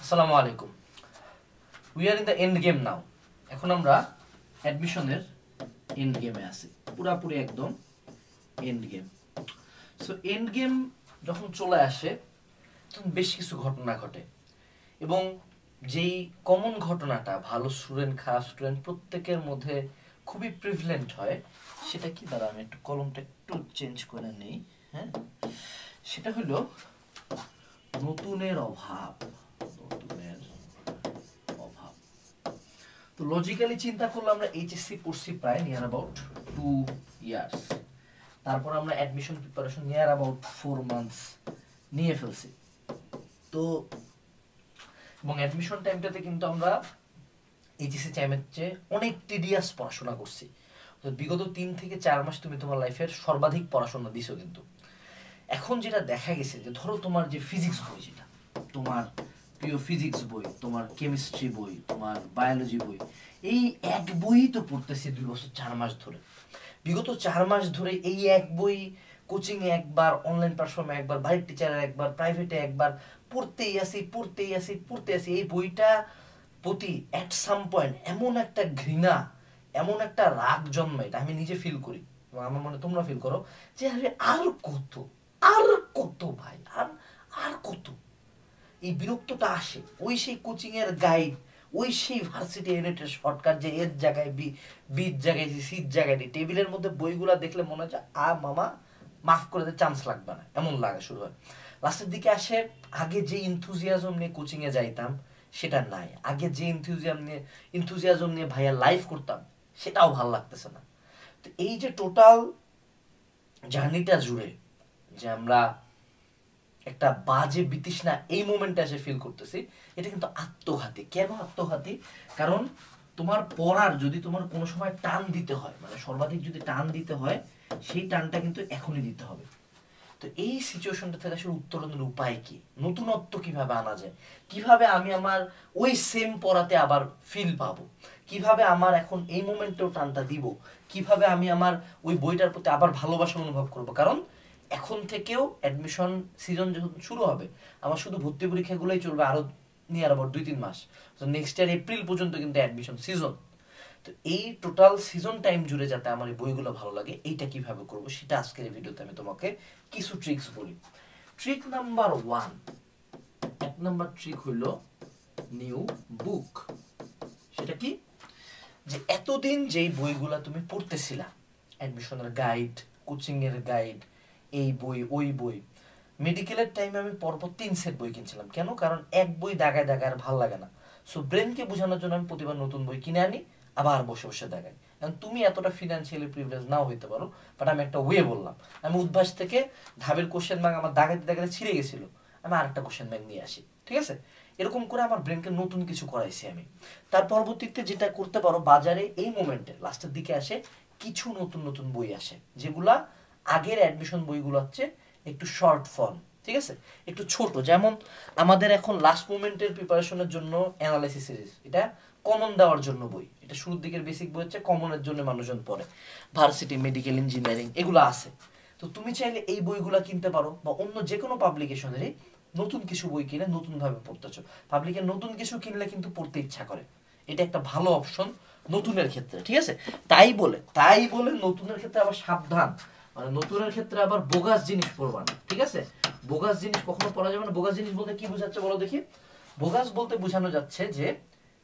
আসসালামু আলাইকুম। We are in the end game now. এখন আমরা অ্যাডমিশনের এন্ড গেমে আছি, পুরাপুরি একদম end game. So end game যখন চলে আসে তখন বেশ কিছু ঘটনা ঘটে, এবং যেই কমন ঘটনাটা ভালো স্টুডেন্ট খারাপ স্টুডেন্ট প্রত্যেকের মধ্যে খুবই প্রিভলেন্ট হয়, সেটা কি? দ্বারা আমি একটু কলমটা একটু চেঞ্জ করে নিই। হ্যাঁ, সেটা হলো নতুনের অভাব। নতুনের অভাব। তো লজিক্যালি চিন্তা করলে আমরা এইচএসসি পড়ছি প্রায় নিয়ার অ্যাবাউট 2 ইয়ার্স, তারপর আমরা admission preparation near about 4 months নিয়ে ফেলছি। তো এবং অ্যাডমিশন টাইমটাতে কিন্তু আমরা এইচএসসি টাইমের চেয়ে অনেক টিডিয়াস পড়াশোনা করছি। তো বিগত 3 থেকে 4 মাস তুমি তোমার লাইফের সর্বাধিক পড়াশোনা দিছো। কিন্তু এখন যেটা দেখা গেছে যে ধরো তোমার যে ফিজিক্স বই, যেটা তোমার প্রিয় ফিজিক্স বই, তোমার কেমিস্ট্রি বই, তোমার বায়োলজি বই, এই এক বই তো পড়তেছি 2 বছর 4 মাস ধরে। বিগত 4 মাস ধরে এই এক বই কোচিং এ একবার, অনলাইন প্ল্যাটফর্মে একবার, বাড়ির টিচারের একবার, প্রাইভেটে একবার পড়তেই আসি। এই বইটা প্রতি অ্যাট সাম পয়েন্ট এমন একটা ঘৃণা, এমন একটা রাগ জন্মায়, এটা আমি নিজে ফিল করি, আমার মনে তোমরা ফিল করো, যে আরে আর কত, আর কত ভাই, আর আর কত। এই বিরক্তটা আসে। ওই সেই কোচিং এর গাইড, ওই সেই ভার্সিটি ইউনিটের শর্টকাট, যে এর জায়গায় বি, বির জায়গায় সি, সির জায়গায় ডি, টেবিলের মধ্যে বইগুলা দেখলে মনে হচ্ছে মামা মাফ করে দে, চান্স লাগবে না, এমন লাগা শুরু হয়। লাস্টের দিকে আসে আগে যে ইনথুজিয়াজম নিয়ে কোচিং এ যাইতাম সেটা নাই, আগে যে ইনথুজিয়াজম নিয়ে ভাইয়া লাইভ করতাম সেটাও ভালো লাগতেছে না। তো এই যে টোটাল জার্নিটা জুড়ে যে আমরা একটা বাজে বিতৃষ্ণা এই মোমেন্টে এসে ফিল করতেছি, এটা কিন্তু আত্মঘাতী। কেন আত্মঘাতী? কারণ তোমার পড়ার যদি তোমার কোনো সময় টান দিতে হয়, মানে সর্বাধিক যদি টান দিতে হয়, সেই টানটা কিন্তু এখনই দিতে হবে। তো এই সিচুয়েশনটা থেকে আসলে উত্তরণের উপায় কি? নতুনত্ব কিভাবে আনা যায়? কিভাবে আমি আমার ওই সেম পড়াতে আবার ফিল পাবো? কিভাবে আমার এখন এই মোমেন্টেও টানটা দিব? কিভাবে আমি আমার ওই বইটার প্রতি আবার ভালোবাসা অনুভব করব? কারণ এখন থেকেও অ্যাডমিশন সিজন যখন শুরু হবে, আমার শুধু ভর্তি পরীক্ষাগুলোই চলবে আরো নিয়ার আবার 2-3 মাস। তো নেক্সট ইয়ার এপ্রিল পর্যন্ত কিন্তু অ্যাডমিশন সিজন। তো এই টোটাল সিজন টাইম জুড়ে যাতে আমার এই বইগুলো ভালো লাগে, এইটা কিভাবে করব সেটা আজকের এই ভিডিওতে আমি তোমাকে কিছু ট্রিক্স বলি। ট্রিক নাম্বার 1, 1 নাম্বার ট্রিক হলো নিউ বুক। সেটা কি? যে এতদিন যেই বইগুলা তুমি পড়তেছিলা, অ্যাডমিশনের গাইড, কোচিং এর গাইড, এই বই ওই বই, মেডিকেলের টাইমে আমি পরপর 3 সেট বই কিনছিলাম। কেন? কারণ এক বই দাগায় দাগায় আর ভালো লাগে না। সো ব্রেনকে বোঝানোর জন্য আমি প্রতিবার নতুন বই কিনে আনি, আবার বসে বসে দেখাই। কারণ তুমি এতটা ফিনান্সিয়ালি প্রিভিলেজ নাও হইতে পারো, বাট আমি একটা ওয়ে বললাম। আমি উদ্ভাস থেকে ঢাবের কোশ্চেন ব্যাংক আমার দাগাইতে দাগাইতে ছিঁড়ে গেছিল, আমি আরেকটা কোশ্চেন ব্যাংক নিয়ে আসি। ঠিক আছে? এরকম করে আমার ব্রেনকে নতুন কিছু করাইছি আমি। তার পরবর্তীতে যেটা করতে পারো, বাজারে এই মোমেন্টে লাস্টের দিকে আসে কিছু নতুন নতুন বই আসে, যেগুলা আগের অ্যাডমিশন বইগুলো হচ্ছে একটু শর্ট ফর্ম। ঠিক আছে? একটু ছোট। যেমন আমাদের এখন লাস্ট মোমেন্টের প্রিপারেশনের জন্য অ্যানালাইসিস সিরিজ, এটা কমন দেওয়ার জন্য বই। এটা শুরুর দিকের বেসিক বই হচ্ছে, কমনের জন্য মানুষজন পড়ে, ভার্সিটি, মেডিকেল, ইঞ্জিনিয়ারিং এগুলো আছে। তো তুমি চাইলে এই বইগুলা কিনতে পারো, বা অন্য যে কোনো পাবলিকেশনেরই নতুন কিছু বই কিনে নতুন ভাবে পড়তেছো। পাবলিকের নতুন কিছু কিনলে কিন্তু পড়তে ইচ্ছা করে, এটা একটা ভালো অপশন নতুনের ক্ষেত্রে। ঠিক আছে? তাই বলে নতুনের ক্ষেত্রে আবার সাবধান, মানে নতুনের ক্ষেত্রে আবার বোগাস জিনিস পড়বা না। ঠিক আছে? বোগাস জিনিস কখনো পড়া যাবে না। বোগাস জিনিস বলতে কি বোঝাচ্ছে বলো দেখি? বোগাস বলতে বোঝানো যাচ্ছে যে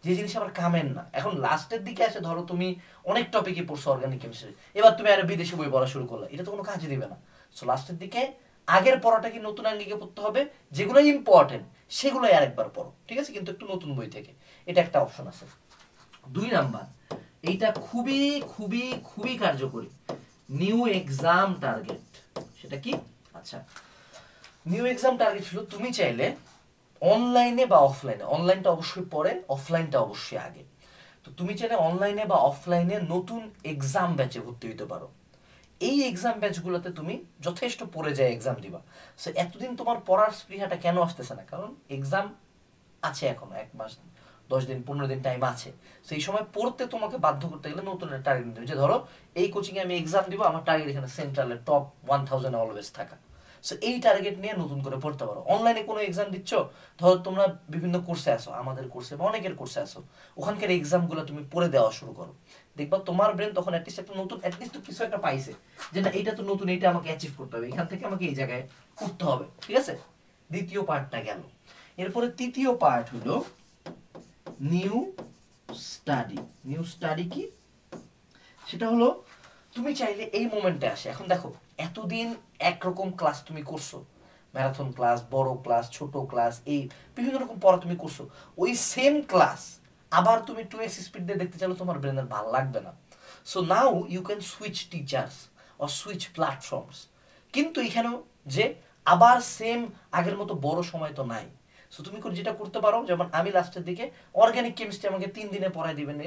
যে জিনিস আবার কামের না। এখন লাস্টের দিকে আসে, ধরো তুমি অনেক টপিকে পড়ছো অর্গানিক কেমিস্ট্রি, এবার তুমি আরো বিদেশি বই পড়া শুরু করলে, এটা তো কোনো কাজে দিবে না। সো লাস্টের দিকে আগের পড়াটা কি নতুন আঙ্গিকে পড়তে হবে, যেগুলো ইম্পর্টেন্ট সেগুলোই আরেকবার পড়ো। ঠিক আছে? কিন্তু একটু নতুন বই থেকে, এটা একটা অপশন আছে। 2 নাম্বার, এইটা খুবই খুবই খুবই কার্যকরী, নিউ এক্সাম টার্গেট। সেটা কি? আচ্ছা, নিউ এক্সাম টার্গেট হলো তুমি চাইলে অনলাইনে বা অফলাইনে, অনলাইনটা অবশ্যই পরে, অফলাইনটা অবশ্যই আগে। তো তুমি চাইলে অনলাইনে বা অফলাইনে নতুন এক্সাম ব্যাচে ভর্তি হতে পারো। এই এক্সাম ব্যাচগুলোতে তুমি যথেষ্ট পড়ে যায় এক্সাম দিবা। সো এতদিন তোমার পড়ার স্পৃহাটা কেন আসতেছে না? কারণ এক্সাম আছে, এখনো 1 মাস 10 দিন 15 দিন টাইম আছে। সেই সময় পড়তে তোমাকে বাধ্য করতে গেলে নতুন একটা টার্গেট নিতে হবে। যে ধরো এই কোচিং এ আমি এক্সাম দিব, আমার টার্গেট এখানে সেন্ট্রালের টপ 1000 অলওয়েজ থাকা। সো এই টার্গেট নিয়ে নতুন করে পড়তে পারো। অনলাইনে কোনো এক্সাম দিচ্ছ, ধরো তোমরা বিভিন্ন কোর্সে আসো, আমাদের কোর্সে বা অনেকের কোর্সে আসো, ওখানকার এক্সামগুলো তুমি পড়ে দেওয়া শুরু করো, দেখবা তোমার ব্রেন তখন অ্যাটলিস্ট একটা নতুন অ্যাটলিস্ট কিছু একটা পাইছে যে না এটা তো নতুন, এটা আমাকে অ্যাচিভ করতে হবে, এখান থেকে আমাকে এই জায়গায় করতে হবে, ঠিক আছে। দ্বিতীয় পার্টটা গেল। এরপরে তৃতীয় পার্ট হলো নিউ স্টাডি। নিউ স্টাডি কি? সেটা হলো তুমি চাইলে এই মোমেন্টে আসে, এখন দেখো এতদিন একরকম ক্লাস তুমি করছো, ম্যারাথন ক্লাস, বড় ক্লাস, ছোট ক্লাস, এই বিভিন্ন রকম পড়া তুমি করছো, ওই সেম ক্লাস আবার তুমি 2x স্পিড দিয়ে দেখতে চাইলে তোমার ব্রেনের ভালো লাগবে না। So now you can switch teachers or switch platforms. কিন্তু এখানেও যে আবার সেম আগের মতো বড় সময় তো নাই। সো তুমি যেটা করতে পারো, যেমন আমি লাস্টের দিকে অর্গানিক কেমিস্ট্রি আমাকে 3 দিনে পড়াই দিবেন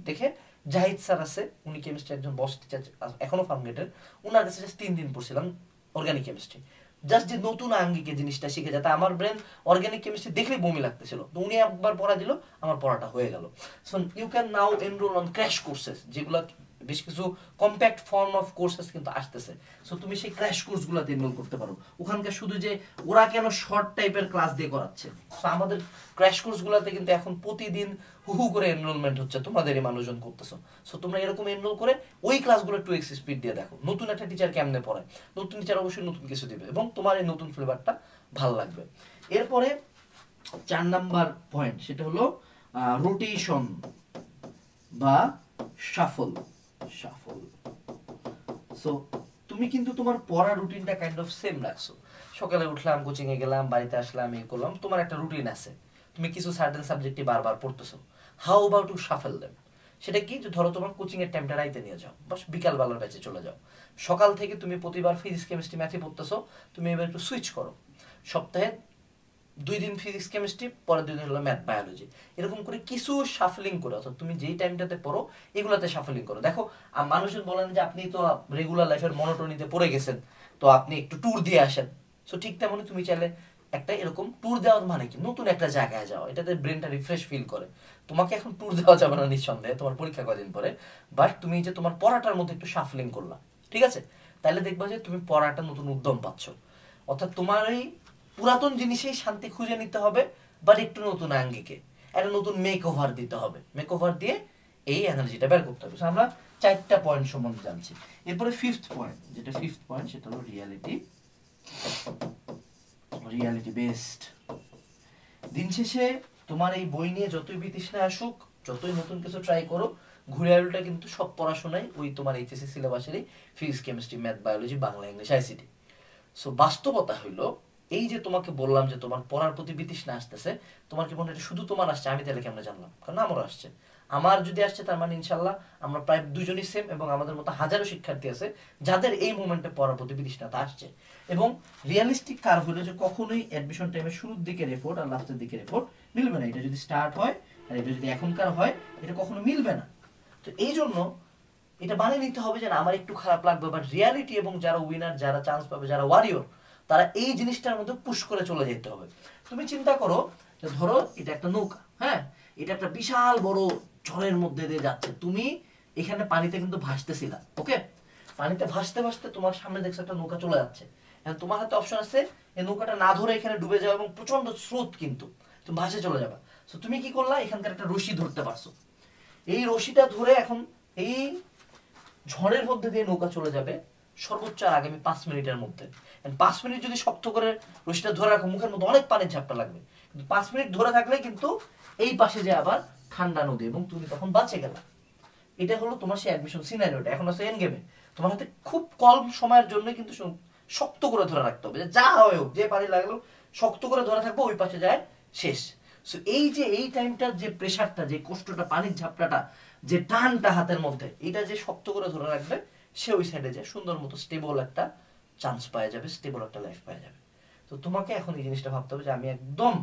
দেখে জাহিদ স্যার আছে, উনি কেমিস্ট্রি একজন বস টিচার এখনো ফার্মগেটের, ওনার কাছে জাস্ট 3 দিন পড়ছিলাম অর্গানিক কেমিস্ট্রি, জাস্ট যে নতুন আঙ্গিকে জিনিসটা শিখে, যাতে আমার ব্রেন অর্গানিক কেমিস্ট্রি দেখলেই বমি লাগতেছিল, তো উনি একবার পড়া দিল, আমার পড়াটা হয়ে গেল। So you can now enrol on crash courses, যেগুলো বেশ কিছু কম্প্যাক্ট ফর্ম অফ কোর্সেস কিন্তু আসতেছে। সো তুমি সেই ক্র্যাশ কোর্সগুলোতে এনরোল করতে পারো। ওখানকার শুধু যে ওরা কেন শর্ট টাইপের ক্লাস দিয়ে করাচ্ছে, সো আমাদের ক্র্যাশ কোর্সগুলোতে কিন্তু এখন প্রতিদিন হু করে এনরোলমেন্ট হচ্ছে, তোমাদেরই মানুষজন করতেছো। সো তোমরা এরকম এনরোল করে ওই ক্লাসগুলো 2x স্পিড দিয়ে দেখো, নতুন একটা টিচার কেমনে পড়ায়, নতুন টিচার অবশ্যই নতুন কিছু দিবে এবং তোমার এই নতুন ফ্লেভারটা ভালো লাগবে। এরপরে 4 নাম্বার পয়েন্ট, সেটা হলো রোটেশন বা শাফল। শাফল। সো তুমি কিন্তু তোমার পড়া রুটিনটা কাইন্ড অফ সেম রাখছো, সকালে উঠলাম, কোচিং এ গেলাম, বাড়িতে আসলাম, এই করলাম, তোমার একটা রুটিন আছে, তুমি কিছু সার্টেন সাবজেক্টে বারবার পড়তেছো। How about to shuffle them? সেটা কি, যে ধরো তোমার কোচিং এর টাইমটা রাইতে নিয়ে যাও, বাস বিকাল বেলার ব্যাচে চলে যাও। সকাল থেকে তুমি প্রতিবার ফিজিক্স কেমিস্ট্রি ম্যাথে পড়তেছো, তুমি এবার একটু সুইচ করো, সপ্তাহে 2 দিন ফিজিক্স কেমিস্ট্রি, পরের 2 দিন হলো ম্যাথ বায়োলজি, এরকম করে কিছু শাফলিং করে, অর্থাৎ তুমি যেই টাইমটাতে পড়ো এগুলাতে শাফলিং করো। দেখো মানুষজন বলেন যে আপনি তো রেগুলার লাইফের মনোটনিতে পড়ে গেছেন, তো আপনি একটু ট্যুর দিয়ে আসেন। সো ঠিক তেমনই তুমি চাইলে একটা এরকম ট্যুর দেওয়ার মানে কি, নতুন একটা জায়গায় যাও, এটাতে ব্রেনটা রিফ্রেশ ফিল করে। তোমাকে এখন ট্যুর দেওয়া যাবে না নিঃসন্দেহে, তোমার পরীক্ষা কদিন পরে, বাট তুমি যে তোমার পড়াটার মধ্যে একটু শাফলিং করলা, ঠিক আছে, তাহলে দেখবা যে তুমি পড়াটা নতুন উদ্যম পাচ্ছ। অর্থাৎ তোমার এই পুরাতন জিনিসেই শান্তি খুঁজে নিতে হবে, বাট একটু নতুন আঙ্গিকে একটা নতুন মেক ওভার দিতে হবে, মেক ওভার দিয়ে এই এনার্জিটা বের করতে হবে। আমরা 4টা পয়েন্ট সম্বন্ধে জানছি। এরপরে 5th পয়েন্ট, যেটা 5th পয়েন্ট, সেটা হলো রিয়ালিটি। Reality based. দিন শেষে তোমার এই বই নিয়ে যতই বিতৃষ্ণা আসুক, যতই নতুন কিছু ট্রাই করো, ঘুরে আলুটা কিন্তু সব পড়াশোনাই ওই তোমার এইচএসসি সিলেবাসেরই physics chemistry math biology Bangla English ICT. So বাস্তবতা হইলো এই যে তোমাকে বললাম যে তোমার পড়ার প্রতি বিতৃষ্ণা আসতেছে, তোমার কি মনে হয় শুধু তোমার আসছে, আমি তাহলে কেমনে জানলাম? কারণ আমারও আসছে। আমার যদি আসছে তার মানে ইনশাল্লাহ আমরা প্রায় দুজনই সেম, এবং আমাদের মতো হাজারো শিক্ষার্থী আছে যাদের এই মোমেন্টে পড়ার প্রতি বিতৃষ্ণাটা আসছে। এবং রিয়েলিস্টিক কার্ভ হলো যে কখনোই অ্যাডমিশন টাইমে শুরুর দিকের এফোর্ট আর লাস্টের দিকের এফোর্ট মিলবে না। এটা যদি স্টার্ট হয় আর এটা যদি এখনকার হয়, এটা কখনো মিলবে না। তো এই জন্য এটা বানিয়ে নিতে হবে যে না আমার একটু খারাপ লাগবে, বাট রিয়ালিটি এবং যারা উইনার, যারা চান্স পাবে, যারা ওয়ারিয়র, তারা এই জিনিসটার মধ্যে পুশ করে চলে যেতে হবে। তুমি চিন্তা করো যে ধরো এটা একটা নৌকা, হ্যাঁ, এটা একটা বিশাল বড় ঝড়ের মধ্যে দিয়ে যাচ্ছে, তুমি এখানে পানিতে কিন্তু ভাসতেছিলা, ওকে, পানিতে ভাসতে ভাসতে তোমার সামনে দেখছো একটা নৌকা চলে যাচ্ছে, এখন তোমার হাতে অপশন আছে এই নৌকাটা না ধরে এখানে ডুবে যাওয়া, এবং প্রচন্ড স্রোত কিন্তু তুমি ভাসে চলে যাবে। তো তুমি কি করলা, এখানকার একটা রশি ধরতে পারছো, এই রশিটা ধরে এখন এই ঝড়ের মধ্যে দিয়ে নৌকা চলে যাবে সর্বোচ্চ আর আগামী 5 মিনিটের মধ্যে। 5 মিনিট যদি শক্ত করে রশিটা ধরে রাখো, মুখের মধ্যে অনেক পানির ঝাপটা লাগবে, কিন্তু 5 মিনিট ধরে থাকলে কিন্তু এই পাশে যে আবার ঠান্ডা নদী, এবং তুমি তখন বাঁচে গেলা। এটা হলো তোমার সেই অ্যাডমিশন সিনারিওটা। এখন আছে এন্ড গেমে, তোমার হাতে খুব কম সময়ের জন্য কিন্তু শক্ত করে ধরে রাখতে হবে, যা হয় হোক, যে পানি লাগলো শক্ত করে ধরে থাকবো, ওই পাশে যায় শেষ। সো এই যে এই টাইমটার যে প্রেশারটা, যে কষ্টটা, পানির ঝাপটাটা, যে টানটা হাতের মধ্যে, এটা যে শক্ত করে ধরে রাখবে, সে ওই সাইডে যায় সুন্দর মতো স্টেবল একটা চান্স পাওয়া যাবে, স্টেবল একটা লাইফ পাওয়া যাবে। তো তোমাকে এখন এই জিনিসটা ভাবতে হবে যে আমি একদম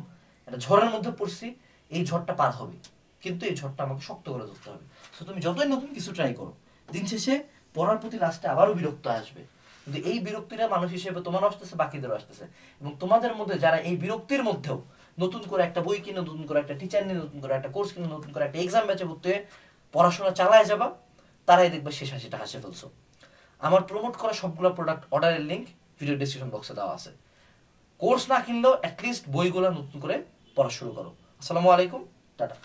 একটা ঝড়ের মধ্যে পড়ছি, এই ঝড়টা পার হবে, কিন্তু এই ঝড়টা আমাকে শক্ত করে ধরতে হবে। তো তুমি যতই নতুন কিছু ট্রাই করো, দিন শেষে পড়ার প্রতি লাস্টে আবারও বিরক্ত আসবে, কিন্তু এই বিরক্তিটা মানুষ হিসেবে তোমারও আসতেছে, বাকিদেরও আসতেছে, এবং তোমাদের মধ্যে যারা এই বিরক্তির মধ্যেও নতুন করে একটা বই কিনে, নতুন করে একটা টিচার নিয়ে, নতুন করে একটা কোর্স কিনে, নতুন করে একটা এক্সাম ব্যাচে ভর্তি হয়ে পড়াশোনা চালায় যাবা, তারাই দেখবে শেষ হাসিটা হাসে ফেলছো। আমার প্রমোট করা সবগুলো প্রোডাক্ট অর্ডারের লিঙ্ক ভিডিও ডেসক্রিপশন বক্সে দেওয়া আছে। কোর্স না কিনলেও অ্যাটলিস্ট বইগুলো নতুন করে পড়া শুরু করো। আসসালামু আলাইকুম, টাটা।